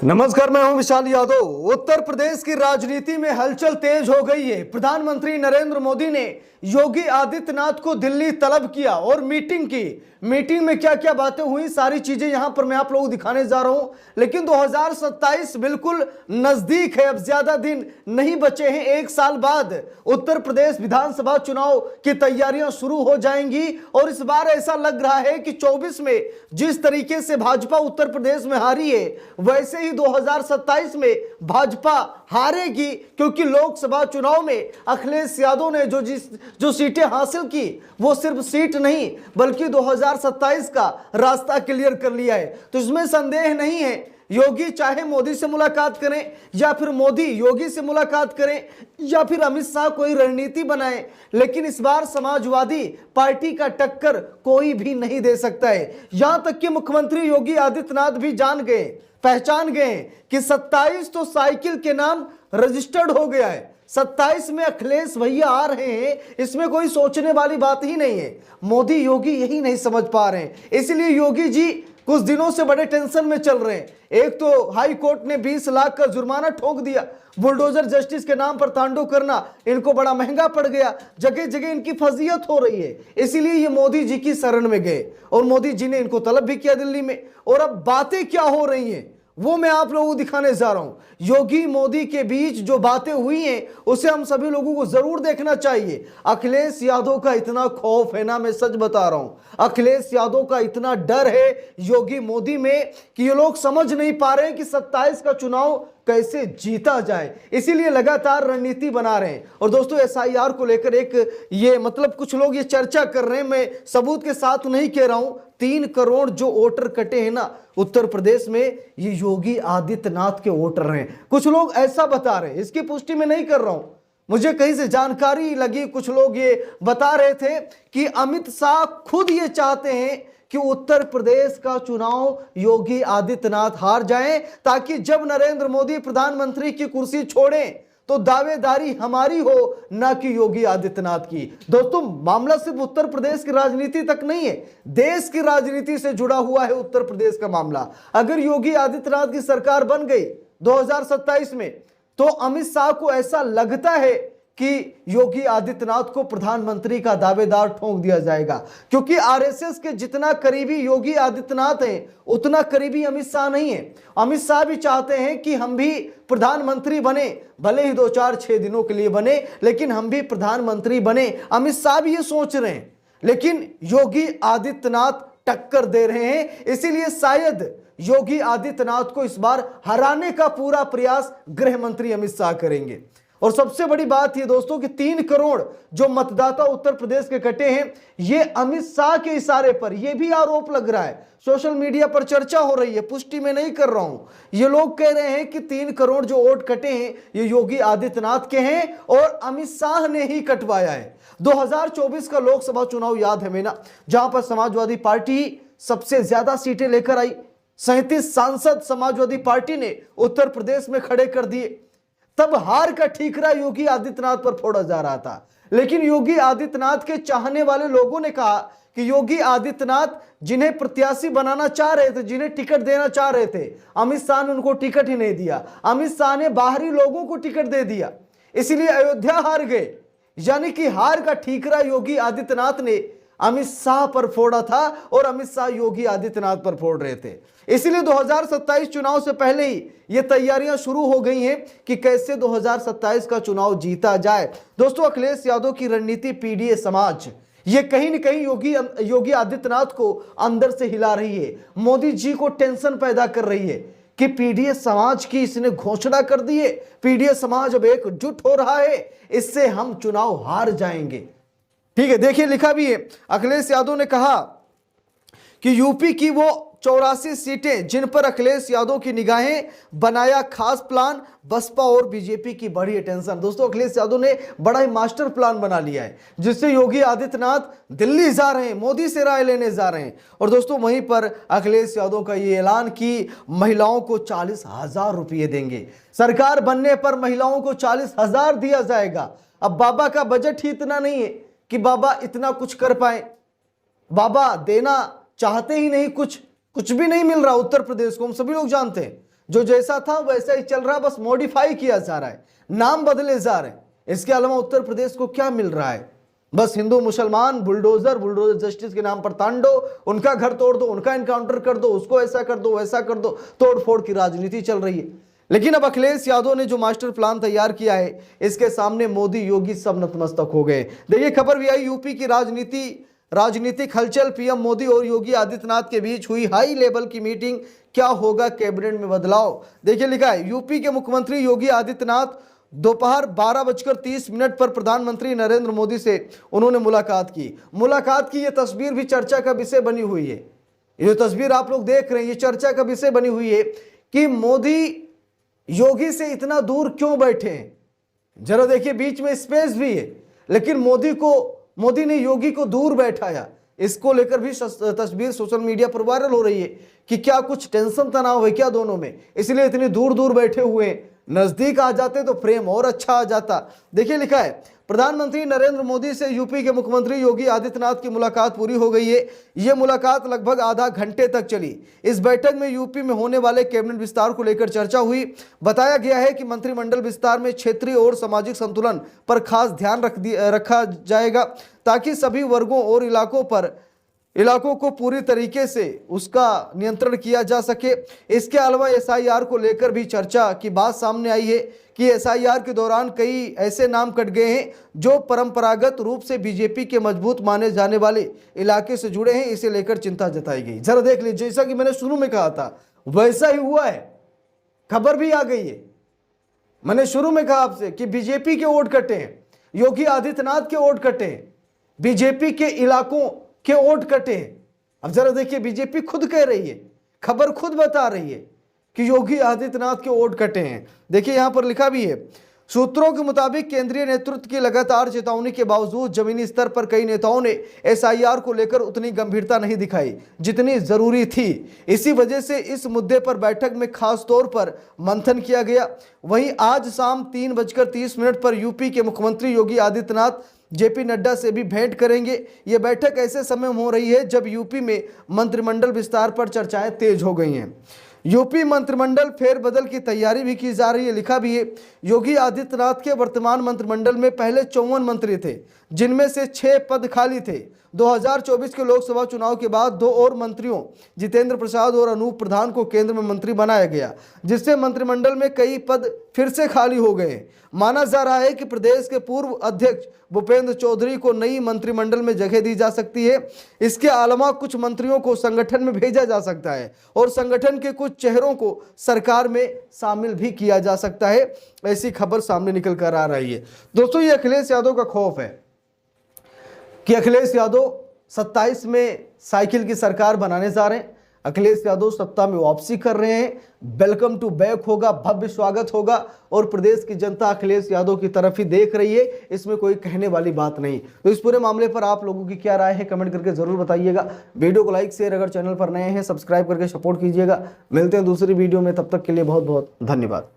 नमस्कार, मैं हूं विशाल यादव। उत्तर प्रदेश की राजनीति में हलचल तेज हो गई है। प्रधानमंत्री नरेंद्र मोदी ने योगी आदित्यनाथ को दिल्ली तलब किया और मीटिंग की। मीटिंग में क्या क्या बातें हुई, सारी चीजें यहां पर मैं आप लोगों को दिखाने जा रहा हूं। लेकिन 2027 बिल्कुल नजदीक है, अब ज्यादा दिन नहीं बचे हैं। एक साल बाद उत्तर प्रदेश विधानसभा चुनाव की तैयारियां शुरू हो जाएंगी और इस बार ऐसा लग रहा है कि 24 में जिस तरीके से भाजपा उत्तर प्रदेश में हारी है, वैसे ही 2027 में भाजपा हारेगी, क्योंकि लोकसभा चुनाव में अखिलेश यादव ने जो सीटें हासिल की वो सिर्फ सीट नहीं बल्कि 2027 का रास्ता क्लियर कर लिया है। तो इसमें संदेह नहीं है, योगी चाहे मोदी से मुलाकात करें या फिर मोदी योगी से मुलाकात करें या फिर अमित शाह कोई रणनीति बनाए, लेकिन इस बार समाजवादी पार्टी का टक्कर कोई भी नहीं दे सकता है। यहां तक कि मुख्यमंत्री योगी आदित्यनाथ भी पहचान गए कि 27 तो साइकिल के नाम रजिस्टर्ड हो गया है। 27 में अखिलेश भैया आ रहे हैं, इसमें कोई सोचने वाली बात ही नहीं है। मोदी योगी यही नहीं समझ पा रहे हैं, इसलिए योगी जी कुछ दिनों से बड़े टेंशन में चल रहे हैं। एक तो हाई कोर्ट ने 20 लाख का जुर्माना ठोक दिया। बुलडोजर जस्टिस के नाम पर तांडव करना इनको बड़ा महंगा पड़ गया। जगह जगह इनकी फजीयत हो रही है, इसीलिए ये मोदी जी की शरण में गए और मोदी जी ने इनको तलब भी किया दिल्ली में। और अब बातें क्या हो रही हैं वो मैं आप लोगों को दिखाने जा रहा हूं। योगी मोदी के बीच जो बातें हुई हैं उसे हम सभी लोगों को जरूर देखना चाहिए। अखिलेश यादव का इतना खौफ है ना, मैं सच बता रहा हूं, अखिलेश यादव का इतना डर है योगी मोदी में कि ये लोग समझ नहीं पा रहे हैं कि 27 का चुनाव कैसे जीता जाए, इसीलिए लगातार रणनीति बना रहे हैं। और दोस्तों, एसआईआर को लेकर कुछ लोग ये चर्चा कर रहे हैं, मैं सबूत के साथ नहीं कह रहा हूं। 3 करोड़ जो वोटर कटे हैं ना उत्तर प्रदेश में, ये योगी आदित्यनाथ के वोटर हैं। कुछ लोग ऐसा बता रहे हैं, इसकी पुष्टि मैं नहीं कर रहा हूं, मुझे कहीं से जानकारी लगी। कुछ लोग ये बता रहे थे कि अमित शाह खुद ये चाहते हैं कि उत्तर प्रदेश का चुनाव योगी आदित्यनाथ हार जाएं, ताकि जब नरेंद्र मोदी प्रधानमंत्री की कुर्सी छोड़ें तो दावेदारी हमारी हो, ना कि योगी आदित्यनाथ की। दोस्तों, मामला सिर्फ उत्तर प्रदेश की राजनीति तक नहीं है, देश की राजनीति से जुड़ा हुआ है उत्तर प्रदेश का मामला। अगर योगी आदित्यनाथ की सरकार बन गई 2027 में, तो अमित शाह को ऐसा लगता है कि योगी आदित्यनाथ को प्रधानमंत्री का दावेदार ठोक दिया जाएगा, क्योंकि आरएसएस के जितना करीबी योगी आदित्यनाथ हैं उतना करीबी अमित शाह नहीं है। अमित शाह भी चाहते हैं कि हम भी प्रधानमंत्री बने, भले ही 2-4-6 दिनों के लिए बने, लेकिन हम भी प्रधानमंत्री बने। अमित शाह भी ये सोच रहे हैं, लेकिन योगी आदित्यनाथ टक्कर दे रहे हैं। इसीलिए शायद योगी आदित्यनाथ को इस बार हराने का पूरा प्रयास गृह मंत्री अमित शाह करेंगे। और सबसे बड़ी बात यह दोस्तों कि 3 करोड़ जो मतदाता उत्तर प्रदेश के कटे हैं, ये अमित शाह के इशारे पर, यह भी आरोप लग रहा है, सोशल मीडिया पर चर्चा हो रही है, पुष्टि मैं नहीं कर रहा हूं। ये लोग कह रहे हैं कि 3 करोड़ जो वोट कटे हैं ये योगी आदित्यनाथ के हैं और अमित शाह ने ही कटवाया है। 2024 का लोकसभा चुनाव याद है मेरा, जहां पर समाजवादी पार्टी सबसे ज्यादा सीटें लेकर आई। 37 सांसद समाजवादी पार्टी ने उत्तर प्रदेश में खड़े कर दिए। तब हार का ठीकरा योगी आदित्यनाथ पर फोड़ा जा रहा था, लेकिन योगी आदित्यनाथ के चाहने वाले लोगों ने कहा कि योगी आदित्यनाथ जिन्हें प्रत्याशी बनाना चाह रहे थे, जिन्हें टिकट देना चाह रहे थे, अमित शाह ने उनको टिकट ही नहीं दिया। अमित शाह ने बाहरी लोगों को टिकट दे दिया, इसलिए अयोध्या हार गए। यानी कि हार का ठीकरा योगी आदित्यनाथ ने अमित शाह पर फोड़ा था और अमित शाह योगी आदित्यनाथ पर फोड़ रहे थे। इसीलिए 2027 चुनाव से पहले ही ये तैयारियां शुरू हो गई हैं कि कैसे 2027 का चुनाव जीता जाए। दोस्तों, अखिलेश यादव की रणनीति पीडीए समाज ये कहीं न कहीं योगी आदित्यनाथ को अंदर से हिला रही है, मोदी जी को टेंशन पैदा कर रही है कि पीडीए समाज की इसने घोषणा कर दी है, पीडीए समाज अब एकजुट हो रहा है, इससे हम चुनाव हार जाएंगे। ठीक है, देखिए लिखा भी है, अखिलेश यादव ने कहा कि यूपी की वो 84 सीटें जिन पर अखिलेश यादव की निगाहें, बनाया खास प्लान, बसपा और बीजेपी की बड़ी अटेंशन। दोस्तों, अखिलेश यादव ने बड़ा ही मास्टर प्लान बना लिया है, जिससे योगी आदित्यनाथ दिल्ली जा रहे हैं, मोदी से राय लेने जा रहे हैं। और दोस्तों, वहीं पर अखिलेश यादव का ये ऐलान कि महिलाओं को 40,000 रुपये देंगे, सरकार बनने पर महिलाओं को 40,000 दिया जाएगा। अब बाबा का बजट ही इतना नहीं है कि बाबा इतना कुछ कर पाए, बाबा देना चाहते ही नहीं, कुछ भी नहीं मिल रहा उत्तर प्रदेश को, हम सभी लोग जानते हैं। जो जैसा था वैसा ही चल रहा है, बस मॉडिफाई किया जा रहा है, नाम बदले जा रहे हैं। इसके अलावा उत्तर प्रदेश को क्या मिल रहा है? बस हिंदू मुसलमान बुलडोजर जस्टिस के नाम पर तांडो, उनका घर तोड़ दो, उनका एनकाउंटर कर दो, उसको ऐसा कर दो वैसा कर दो, तोड़ फोड़ की राजनीति चल रही है। लेकिन अब अखिलेश यादव ने जो मास्टर प्लान तैयार किया है, इसके सामने मोदी योगी सब नतमस्तक हो गए। देखिए खबर भी आई, यूपी की राजनीतिक हलचल, पीएम मोदी और योगी आदित्यनाथ के बीच हुई हाई लेवल की मीटिंग, क्या होगा कैबिनेट में बदलाव। देखिए लिखा है, यूपी के मुख्यमंत्री योगी आदित्यनाथ दोपहर 12:30 पर प्रधानमंत्री नरेंद्र मोदी से उन्होंने मुलाकात की। यह तस्वीर भी चर्चा का विषय बनी हुई है। ये तस्वीर आप लोग देख रहे हैं, ये चर्चा का विषय बनी हुई है कि मोदी योगी से इतना दूर क्यों बैठे हैं। जरा देखिए, बीच में स्पेस भी है, लेकिन मोदी ने योगी को दूर बैठाया। इसको लेकर भी तस्वीर सोशल मीडिया पर वायरल हो रही है कि क्या कुछ टेंशन तनाव है क्या दोनों में, इसलिए इतनी दूर दूर बैठे हुए हैं। नजदीक आ जाते तो प्रेम और अच्छा आ जाता। देखिए लिखा है, प्रधानमंत्री नरेंद्र मोदी से यूपी के मुख्यमंत्री योगी आदित्यनाथ की मुलाकात पूरी हो गई है। यह मुलाकात लगभग आधा घंटे तक चली। इस बैठक में यूपी में होने वाले कैबिनेट विस्तार को लेकर चर्चा हुई। बताया गया है कि मंत्रिमंडल विस्तार में क्षेत्रीय और सामाजिक संतुलन पर खास ध्यान रखा जाएगा, ताकि सभी वर्गों और इलाकों को पूरी तरीके से उसका नियंत्रण किया जा सके। इसके अलावा एसआईआर को लेकर भी चर्चा की बात सामने आई है कि एसआईआर के दौरान कई ऐसे नाम कट गए हैं जो परंपरागत रूप से बीजेपी के मजबूत माने जाने वाले इलाके से जुड़े हैं। इसे लेकर चिंता जताई गई। जरा देख लीजिए, जैसा कि मैंने शुरू में कहा था वैसा ही हुआ है, खबर भी आ गई है। मैंने शुरू में कहा आपसे कि बीजेपी के वोट कटे हैं, योगी आदित्यनाथ के वोट कटे हैं, बीजेपी के इलाकों के वोट कटे हैं। अब जरा देखिए, बीजेपी खुद कह रही है, खबर खुद बता रही है कि योगी आदित्यनाथ के वोट कटे हैं। देखिए यहां पर लिखा भी है, सूत्रों के मुताबिक केंद्रीय नेतृत्व की लगातार चेतावनी के बावजूद जमीनी स्तर पर कई नेताओं ने एसआईआर को लेकर उतनी गंभीरता नहीं दिखाई जितनी जरूरी थी। इसी वजह से इस मुद्दे पर बैठक में खास तौर पर मंथन किया गया। वहीं आज शाम 3:30 पर यूपी के मुख्यमंत्री योगी आदित्यनाथ जेपी नड्डा से भी भेंट करेंगे। यह बैठक ऐसे समय में हो रही है जब यूपी में मंत्रिमंडल विस्तार पर चर्चाएं तेज हो गई हैं। यूपी मंत्रिमंडल फेरबदल की तैयारी भी की जा रही है। लिखा भी है, योगी आदित्यनाथ के वर्तमान मंत्रिमंडल में पहले 54 मंत्री थे, जिनमें से 6 पद खाली थे। 2024 के लोकसभा चुनाव के बाद 2 और मंत्रियों जितेंद्र प्रसाद और अनूप प्रधान को केंद्र में मंत्री बनाया गया, जिससे मंत्रिमंडल में कई पद फिर से खाली हो गए। माना जा रहा है कि प्रदेश के पूर्व अध्यक्ष भूपेंद्र चौधरी को नई मंत्रिमंडल में जगह दी जा सकती है। इसके अलावा कुछ मंत्रियों को संगठन में भेजा जा सकता है और संगठन के कुछ चेहरों को सरकार में शामिल भी किया जा सकता है। ऐसी खबर सामने निकल कर आ रही है। दोस्तों, ये अखिलेश यादव का खौफ है कि अखिलेश यादव 27 में साइकिल की सरकार बनाने जा रहे हैं। अखिलेश यादव सत्ता में वापसी कर रहे हैं। वेलकम टू बैक होगा, भव्य स्वागत होगा और प्रदेश की जनता अखिलेश यादव की तरफ ही देख रही है। इसमें कोई कहने वाली बात नहीं। तो इस पूरे मामले पर आप लोगों की क्या राय है, कमेंट करके जरूर बताइएगा। वीडियो को लाइक शेयर, अगर चैनल पर नए हैं सब्सक्राइब करके सपोर्ट कीजिएगा। मिलते हैं दूसरी वीडियो में, तब तक के लिए बहुत बहुत धन्यवाद।